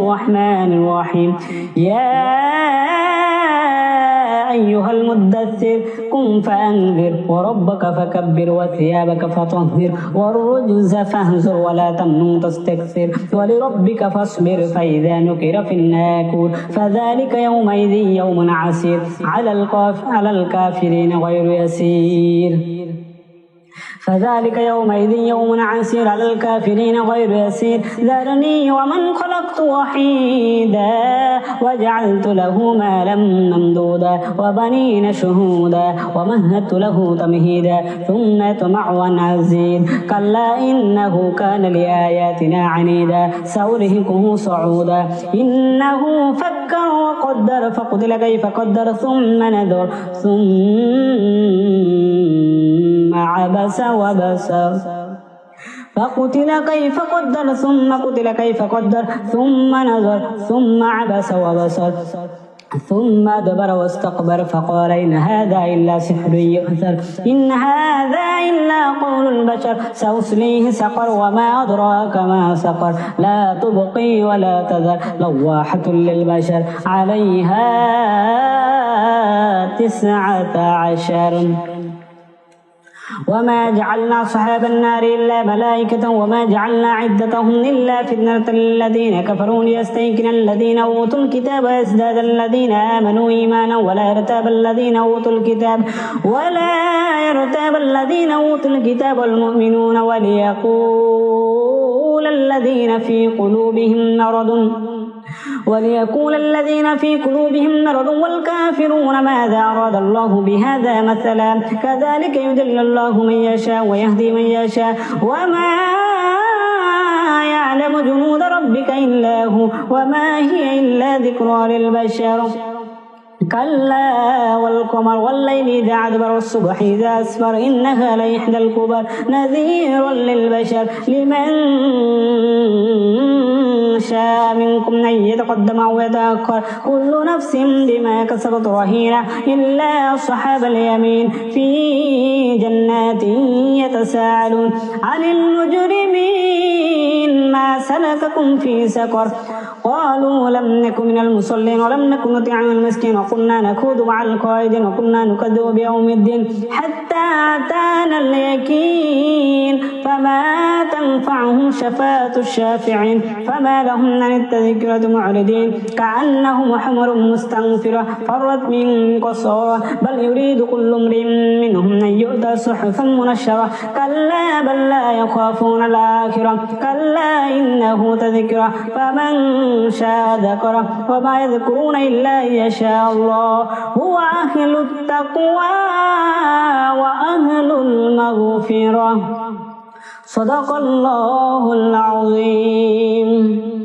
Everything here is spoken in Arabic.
الرحمن الرحيم يا أيها المدثر قم فأنذر وربك فكبر وثيابك فطهر والرجز فاهجر ولا تمنن تستكثر ولربك فاصبر فإذا نكر في الناكور فذلك يومئذ يوم عسير على الكافرين غير يسير فذلك يومئذ يوم عسير على الكافرين غير يسير ذرني ومن خلقت وحيدا وجعلت له مالا ممدودا وبنين شهودا ومهدت له تمهيدا ثم يطمع أن أزيد كلا إنه كان لآياتنا عنيدا سأرهقه صعودا إنه فكر وقدر فقتل كيف قدر ثم نذر ثم عبس وبسر فقتل كيف قدر ثم قتل كيف قدر ثم نظر ثم عبس وبسر ثم أدبر واستكبر فقال إن هذا إلا سحر يؤثر إن هذا إلا قول البشر سأصليه سقر وما أدراك ما سقر لا تبقي ولا تذر لواحة للبشر عليها 19 وما جعلنا أصحاب النار إلا ملائكة وما جعلنا عدتهم إلا فتنة للذين كفروا ليستيقن الذين أوتوا الكتاب ويزداد الذين آمنوا إيمانا ولا يرتاب الذين أوتوا الكتاب والمؤمنون وليقول الذين في قلوبهم مرض والكافرون ماذا أراد الله بهذا مثلا كذلك يضل الله من يشاء ويهدي من يشاء وما يعلم جنود ربك إلا هو وما هي إلا ذكرى للبشر كلا والقمر والليل إذا أدبر والصبح إذا أسفر إنها لإحدى الكبر نذير للبشر لمن شاء منكم أن يتقدم أو يتأخر كل نفس بما كسبت رهينة إلا أصحاب اليمين في جنات يتساءلون عن المجرمين ما سلككم في سقر قالوا لم نكن من المصلين ولم نكن نطعم المسكين وكنا نخوض مع القائدين وكنا نكذب بيوم الدين حتى أتانا اليقين فما تنفعهم شفاعة الشافعين فما لهم عن التذكرة معرضين كأنهم حمر مستنفرة فرت من قسورة بل يريد كل امرئ منهم أن يؤتى صحفا منشرة كلا بل لا يخافون الآخرة كلا إنه تذكرة فمن شاء ذكره وما يذكرون إلا أن يشاء الله هو أهل التقوى وأهل المغفرة صدق الله العظيم.